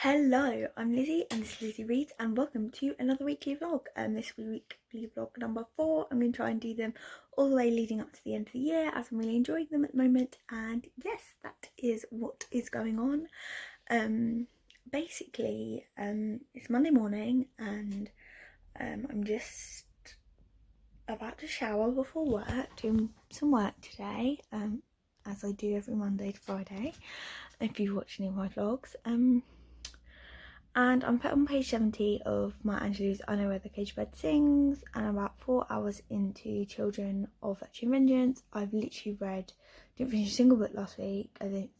Hello, I'm Lizzie and this is Lizzie Reads and welcome to another weekly vlog. This weekly vlog number 4. I'm going to try and do them all the way leading up to the end of the year as I'm really enjoying them at the moment, and yes, that is what is going on. Basically, it's Monday morning and I'm just about to shower before work, doing some work today, as I do every Monday to Friday if you watch any of my vlogs. And I'm put on page 70 of my Angelou's I Know Where the Caged Bird Sings, and I'm about 4 hours into Children of Rettig and Vengeance. I've literally didn't finish a single book last week. I don't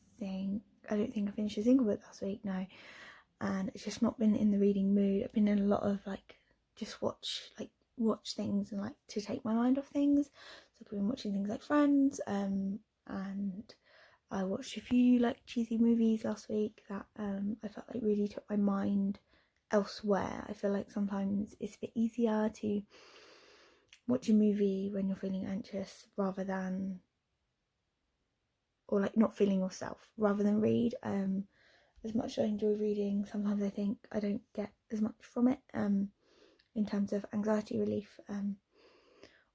think I finished a single book last week, no. And it's just not been in the reading mood. I've been in a lot of just watch things and to take my mind off things. So I've been watching things like Friends, and I watched a few cheesy movies last week that I felt really took my mind elsewhere. I feel like sometimes it's a bit easier to watch a movie when you're feeling anxious rather than, or not feeling yourself, rather than read. As much as I enjoy reading, sometimes I think I don't get as much from it in terms of anxiety relief,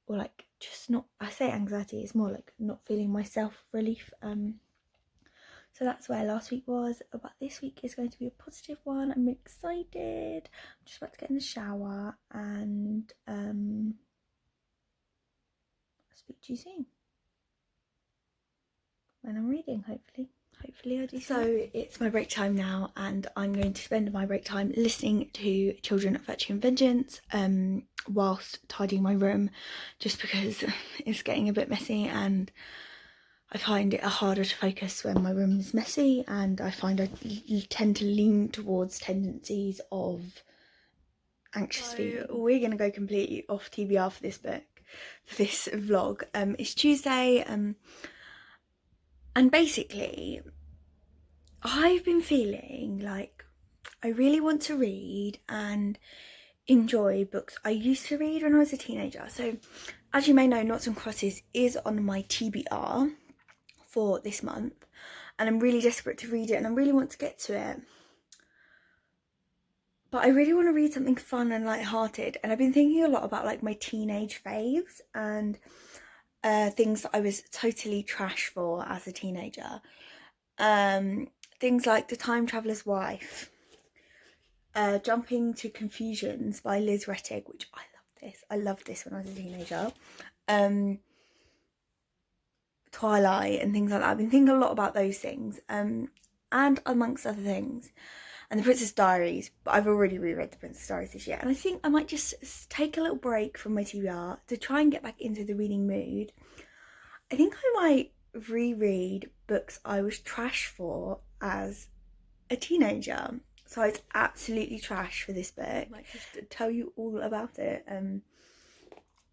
or just not, I say anxiety, it's more not feeling myself relief. So that's where last week was, but this week is going to be a positive one. I'm excited. I'm just about to get in the shower and I'll speak to you soon when I'm reading, hopefully. Hopefully I do. So it's my break time now and I'm going to spend my break time listening to Children of Rettig and Vengeance whilst tidying my room, just because it's getting a bit messy and I find it harder to focus when my room is messy, and I find I tend to lean towards tendencies of anxious feeling. We're going to go completely off TBR for this book, for this vlog. It's Tuesday, and basically I've been feeling like I really want to read and enjoy books I used to read when I was a teenager. So as you may know, Noughts and Crosses is on my TBR for this month, and I'm really desperate to read it and I really want to get to it, but I really want to read something fun and light-hearted. And I've been thinking a lot about my teenage faves and things that I was totally trash for as a teenager, things like The Time Traveller's Wife, Jumping to Confusions by Liz Rettig, which I loved this when I was a teenager, Twilight and things like that. I've been thinking a lot about those things, and amongst other things, and The Princess Diaries, but I've already reread The Princess Diaries this year, and I think I might just take a little break from my TBR to try and get back into the reading mood. I think I might reread books I was trash for as a teenager. So it's absolutely trash for this book. I might just tell you all about it.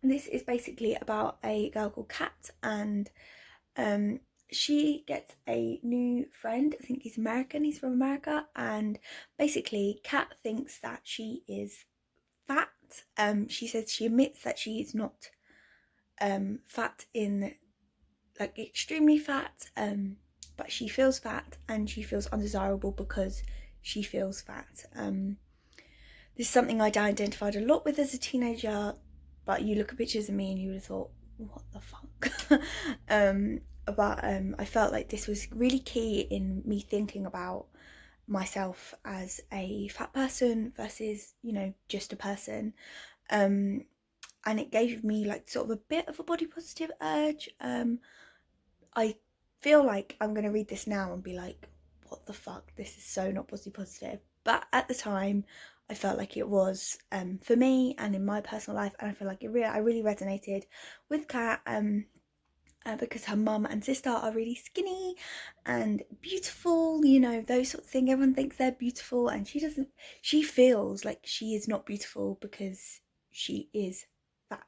This is basically about a girl called Kat, and she gets a new friend. I think he's American, he's from America, and basically Kat thinks that she is fat. She says she admits that she is not fat in extremely fat, but she feels fat and she feels undesirable because she feels fat. This is something I'd identified a lot with as a teenager, but you look at pictures of me and you would have thought, what the fuck? But I felt like this was really key in me thinking about myself as a fat person versus, just a person. And it gave me sort of a bit of a body positive urge. I feel like I'm going to read this now and be like, what the fuck? This is so not body positive. But at the time, I felt like it was for me and in my personal life, and I feel like I really resonated with Kat, because her mum and sister are really skinny and beautiful, those sort of things. Everyone thinks they're beautiful, and she feels like she is not beautiful because she is fat.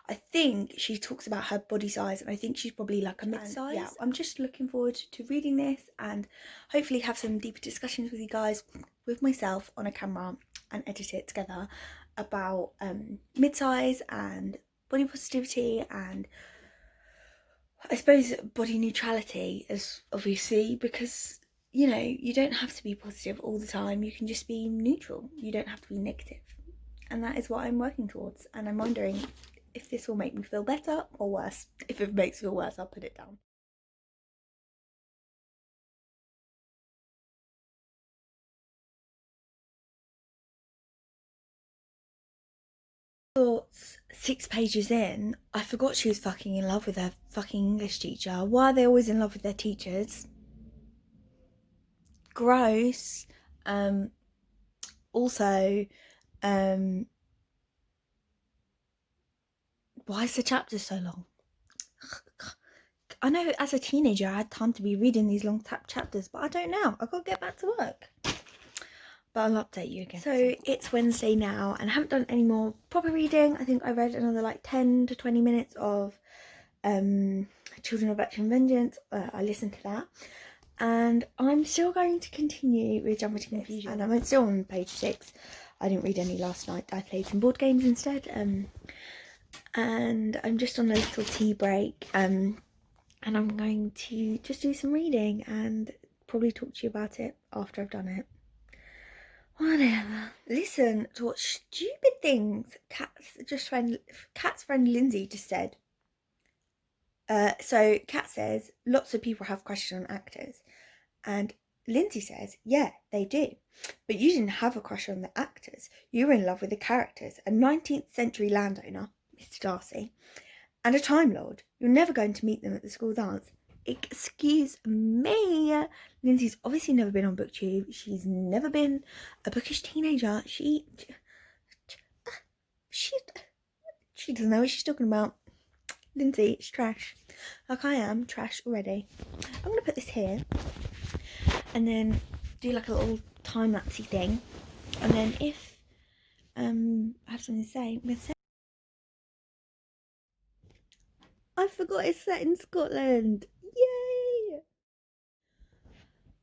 I think she talks about her body size, and I think she's probably a mid-size. Yeah, I'm just looking forward to reading this and hopefully have some deeper discussions with you guys, with myself on a camera, and edit it together about mid-size and body positivity, and I suppose body neutrality is obviously, because you know, you don't have to be positive all the time. You can just be neutral. You don't have to be negative. And that is what I'm working towards. And I'm wondering if this will make me feel better or worse. If it makes me feel worse, I'll put it down. Thoughts 6 pages in, I forgot she was fucking in love with her fucking English teacher. Why are they always in love with their teachers? Gross. Also, why is the chapter so long? I know as a teenager I had time to be reading these long chapters, but I don't now. I've got to get back to work. But I'll update you again. So it's Wednesday now and I haven't done any more proper reading. I think I read another like 10 to 20 minutes of Children of Action Vengeance. I listened to that. And I'm still going to continue with Jump to Confusion. And I'm still on page 6. I didn't read any last night. I played some board games instead. And I'm just on a little tea break. And I'm going to just do some reading and probably talk to you about it after I've done it. Whatever. Listen to what stupid things Kat's friend Lindsay just said. So Kat says lots of people have crushes on actors, and Lindsay says, yeah, they do, but you didn't have a crush on the actors. You were in love with the characters. A 19th century landowner, Mr. Darcy, and a Time Lord. You're never going to meet them at the school dance. Excuse me. Lindsay's obviously never been on BookTube. She's never been a bookish teenager. She doesn't know what she's talking about. Lindsay is trash. Like I am trash already. I'm gonna put this here and then do like a little time-lapsey thing. And then if I have something to say, I'm gonna say I forgot it's set in Scotland. Yay!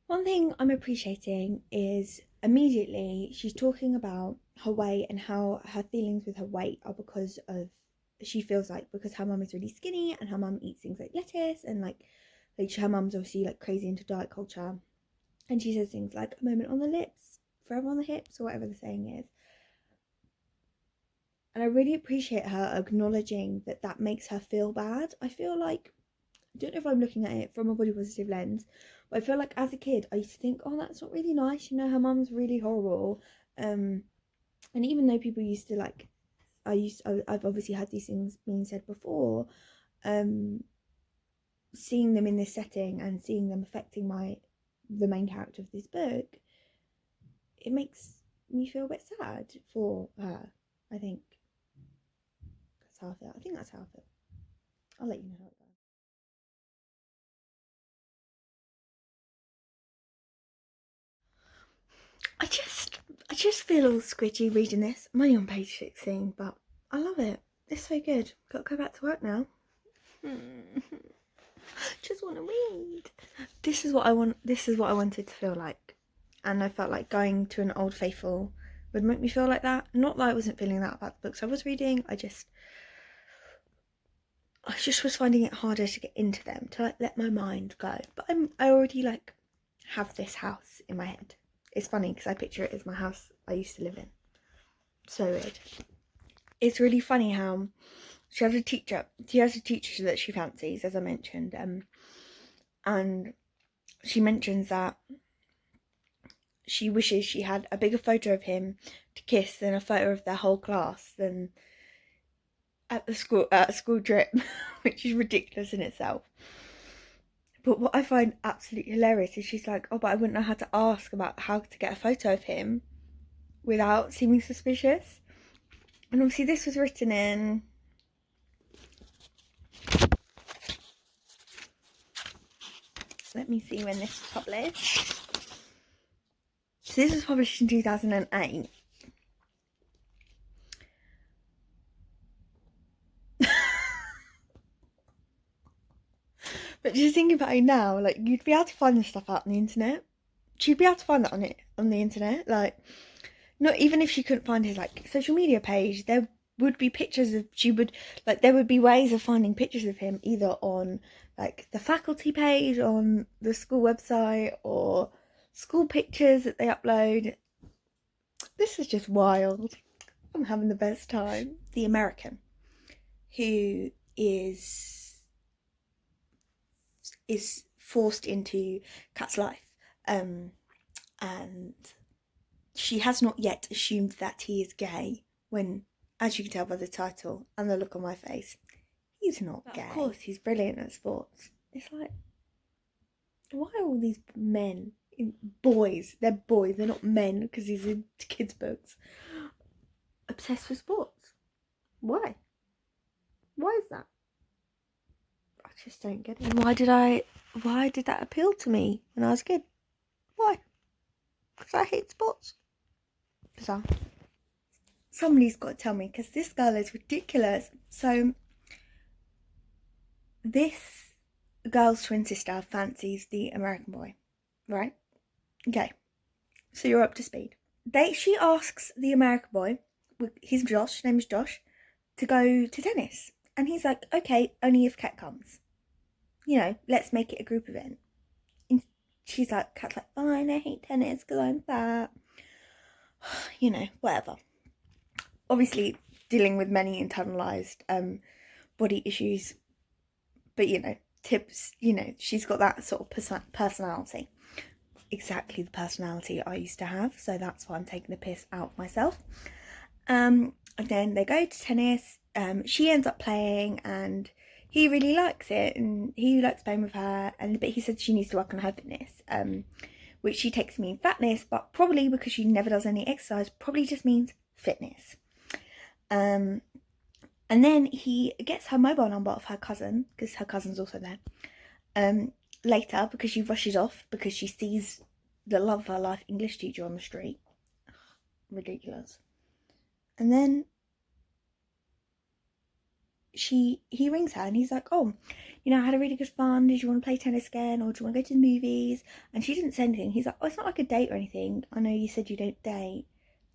One thing I'm appreciating is immediately she's talking about her weight and how her feelings with her weight are because of, she feels like because her mum is really skinny and her mum eats things like lettuce and like her mum's obviously like crazy into diet culture, and she says things like a moment on the lips, forever on the hips, or whatever the saying is. And I really appreciate her acknowledging that that makes her feel bad. I feel like, I don't know if I'm looking at it from a body positive lens, but I feel like as a kid I used to think, oh, that's not really nice, you know, her mum's really horrible. And even though people used to like, I've obviously had these things being said before, seeing them in this setting and seeing them affecting the main character of this book, it makes me feel a bit sad for her. I think that's how I feel. I think that's how I feel. I'll let you know how it goes. I just feel all squidgy reading this. I'm only on page 16, but I love it. It's so good. Got to go back to work now. Just want to read. This is what I want. This is what I wanted to feel like, and I felt like going to an Old Faithful would make me feel like that. Not that I wasn't feeling that about the books I was reading. I just was finding it harder to get into them, to like let my mind go. But I already like have this house in my head. It's funny because I picture it as my house I used to live in. So weird. It's really funny how she has a teacher that she fancies, as I mentioned, and she mentions that she wishes she had a bigger photo of him to kiss than a photo of their whole class than at a school trip, which is ridiculous in itself. But what I find absolutely hilarious is she's like, oh, but I wouldn't know how to ask about how to get a photo of him without seeming suspicious. And obviously this was written in, let me see when this was published. So this was published in 2008. But just thinking about it now, like, you'd be able to find this stuff out on the internet. She'd be able to find that on the internet. Like, not even if she couldn't find his like social media page, there would be pictures of, there would be ways of finding pictures of him either on like the faculty page on the school website or school pictures that they upload. This is just wild. I'm having the best time. The American who is forced into Kat's life, and she has not yet assumed that he is gay when, as you can tell by the title and the look on my face, he's not gay. Of course, he's brilliant at sports. It's like, why are all these men, boys, they're boys, they're not men because he's in kids' books, obsessed with sports? Why? Why is that? I just don't get it. Why did that appeal to me when I was a kid? Why? Because I hate sports. Bizarre. Somebody's got to tell me, because this girl is ridiculous. So, this girl's twin sister fancies the American boy, right? Okay, so you're up to speed. She asks the American boy, his name is Josh, to go to tennis. And he's like, okay, only if Kat comes. You know, let's make it a group event. And she's like, Kat's like, fine, I hate tennis because I'm fat. You know, whatever. Obviously, dealing with many internalized body issues. But, you know, tips, you know, she's got that sort of personality. Exactly the personality I used to have. So that's why I'm taking the piss out of myself. And then they go to tennis. She ends up playing and he really likes it and he likes playing with her, but he said she needs to work on her fitness, which she takes to mean fatness, but probably because she never does any exercise, probably just means fitness. And then he gets her mobile number off her cousin, because her cousin's also there, later, because she rushes off because she sees the love of her life English teacher on the street. Ridiculous. And then he rings her and he's like, oh, you know, I had a really good fun. Did you want to play tennis again, or do you want to go to the movies? And she didn't say anything. He's like, oh, it's not like a date or anything. I know you said you don't date,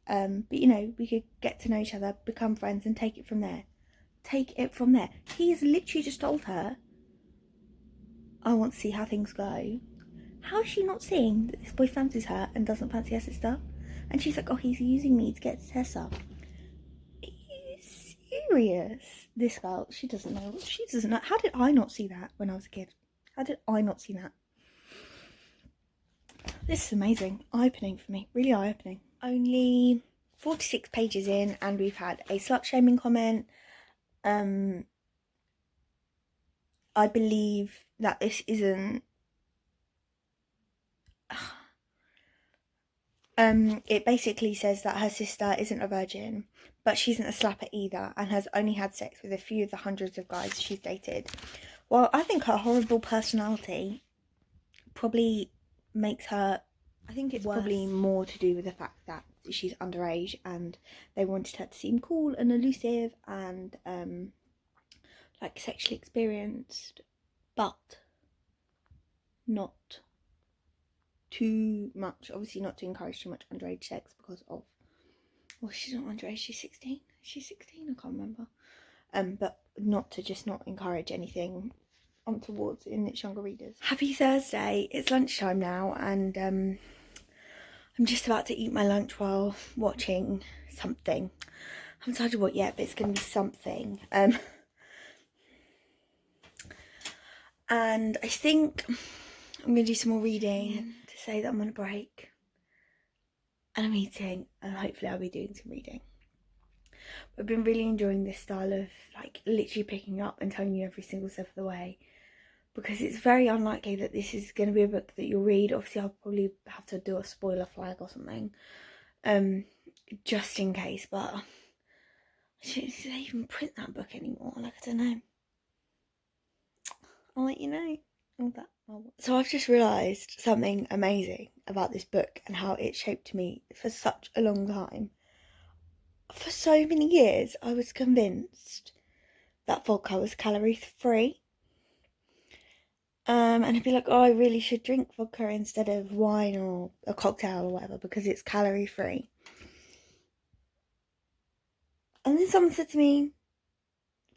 but you know, we could get to know each other, become friends, and take it from there. Take it from there. He's literally just told her, I want to see how things go. How is she not seeing that this boy fancies her and doesn't fancy her sister? And she's like, oh, he's using me to get to Tessa. Serious. This girl, she doesn't know. How did I not see that when I was a kid? How did I not see that? This is amazing. Eye-opening for me. Really eye-opening. Only 46 pages in and we've had a slut-shaming comment. I believe that this isn't... it basically says that her sister isn't a virgin, but she isn't a slapper either, and has only had sex with a few of the hundreds of guys she's dated. Well, I think her horrible personality probably makes her... I think it's probably more to do with the fact that she's underage and they wanted her to seem cool and elusive and like sexually experienced, but not too much, obviously not to encourage too much underage sex because of, well, she's not underage, she's 16, she's 16, I can't remember, but not to just not encourage anything towards in its younger readers. Happy Thursday, it's lunchtime now and I'm just about to eat my lunch while watching something. I haven't decided what yet, but it's going to be something. And I think I'm going to do some more reading to say that I'm on a break and I'm eating, and hopefully I'll be doing some reading. But I've been really enjoying this style of like literally picking up and telling you every single step of the way, because it's very unlikely that this is going to be a book that you'll read. Obviously I'll probably have to do a spoiler flag or something, just in case, but I shouldn't even print that book anymore, like I don't know. I'll let you know all that. So I've just realised something amazing about this book and how it shaped me for such a long time. For so many years I was convinced that vodka was calorie free. And I'd be like, oh, I really should drink vodka instead of wine or a cocktail or whatever because it's calorie free. And then someone said to me,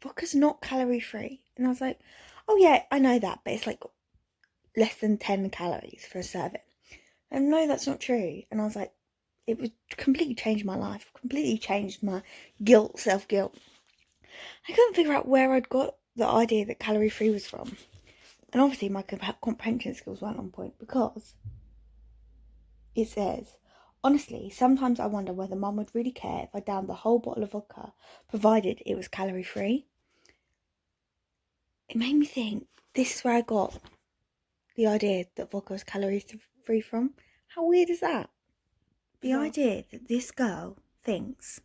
vodka's not calorie free. And I was like, oh yeah, I know that, but it's like less than 10 calories for a serving. And no, that's not true. And I was like, it would completely change my life, completely changed my self-guilt. I couldn't figure out where I'd got the idea that calorie free was from. And obviously my comprehension skills weren't on point, because it says, honestly, sometimes I wonder whether Mum would really care if I downed the whole bottle of vodka, provided it was calorie free. It made me think, this is where I got the idea that vodka was calorie free from. How weird is that? The idea that this girl thinks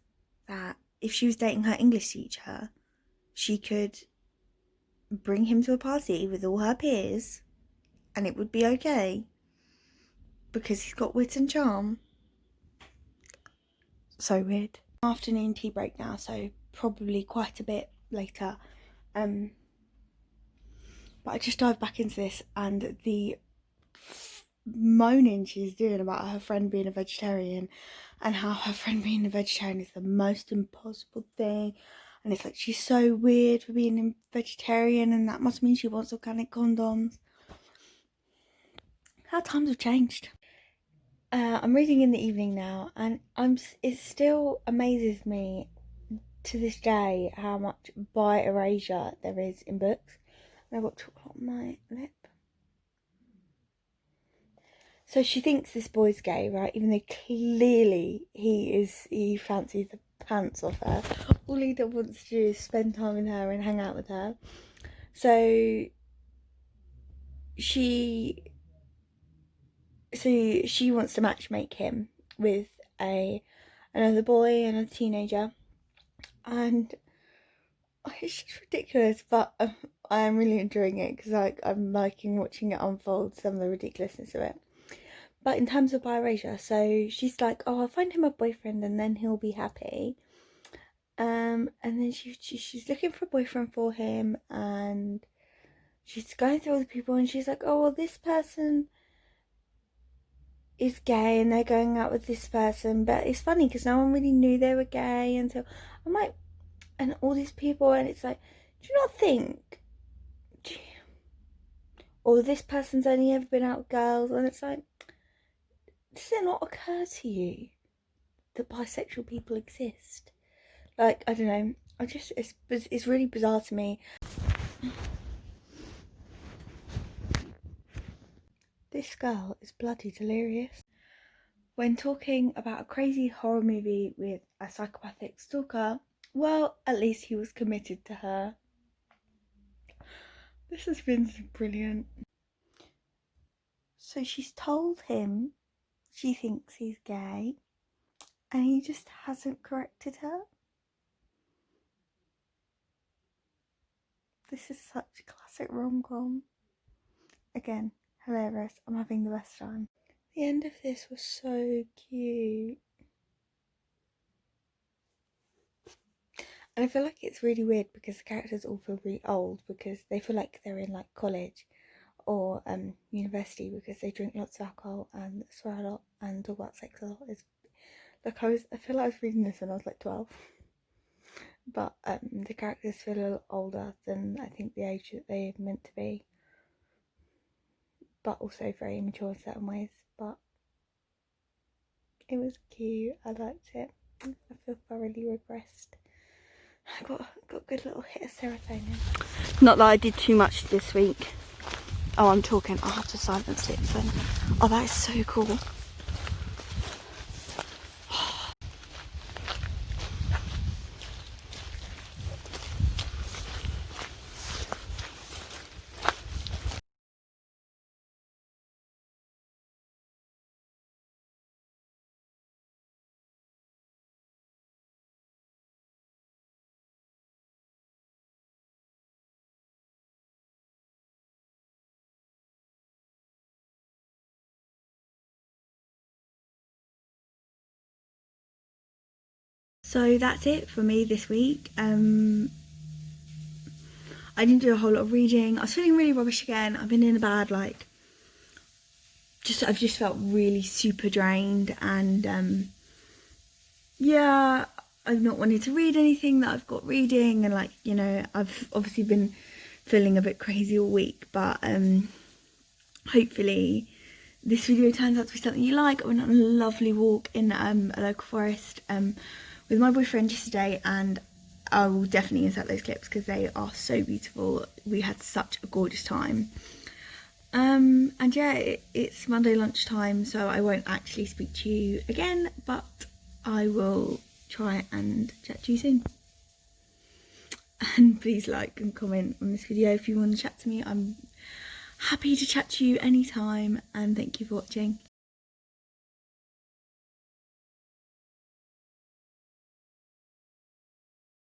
that if she was dating her English teacher, she could bring him to a party with all her peers and it would be okay because he's got wit and charm. So weird. Afternoon tea break now, so probably quite a bit later. But I just dived back into this, and the moaning she's doing about her friend being a vegetarian and how her friend being a vegetarian is the most impossible thing, and it's like she's so weird for being a vegetarian and that must mean she wants organic condoms. How times have changed. I'm reading in the evening now, and it still amazes me to this day how much bi erasure there is in books. And I've got chocolate on my lip. So she thinks this boy's gay, right? Even though clearly he fancies the pants off her. All he wants to do is spend time with her and hang out with her. So she wants to matchmake him with another boy and a teenager, and it's just ridiculous. But I am really enjoying it because I'm liking watching it unfold, some of the ridiculousness of it. But in terms of biracial, so she's like, oh, I'll find him a boyfriend and then he'll be happy. And then she's looking for a boyfriend for him, and she's going through all the people, and she's like, oh, well, this person is gay and they're going out with this person. But it's funny because no one really knew they were gay until I'm like, and all these people, and it's like, do you not think, or this person's only ever been out with girls? And it's like, does it not occur to you that bisexual people exist? Like, I don't know, it's really bizarre to me. This girl is bloody delirious. When talking about a crazy horror movie with a psychopathic stalker, well, at least he was committed to her. This has been brilliant. So she's told him she thinks he's gay, and he just hasn't corrected her. This is such a classic rom-com. Again, hilarious. I'm having the best time. The end of this was so cute. And I feel like it's really weird because the characters all feel really old because they feel like they're in like college or university because they drink lots of alcohol and swear a lot and talk about sex a lot. I feel like I was reading this when I was like 12. But the characters feel a little older than I think the age that they're meant to be. But also very immature in certain ways. But it was cute. I liked it. I feel thoroughly regressed. I got a good little hit of serotonin. Not that I did too much this week. Oh, I'm talking. I'll have to silence it then. Oh, that is so cool. So that's it for me this week. I didn't do a whole lot of reading. I was feeling really rubbish again. I've been in a bad I've just felt really super drained, and yeah, I've not wanted to read anything that I've got reading, and I've obviously been feeling a bit crazy all week, but hopefully this video turns out to be something you like, I went on a lovely walk in a local forest with my boyfriend yesterday, and I will definitely insert those clips because they are so beautiful. We had such a gorgeous time. And yeah, it's Monday lunchtime, so I won't actually speak to you again, but I will try and chat to you soon. And please like and comment on this video if you want to chat to me. I'm happy to chat to you anytime, and thank you for watching.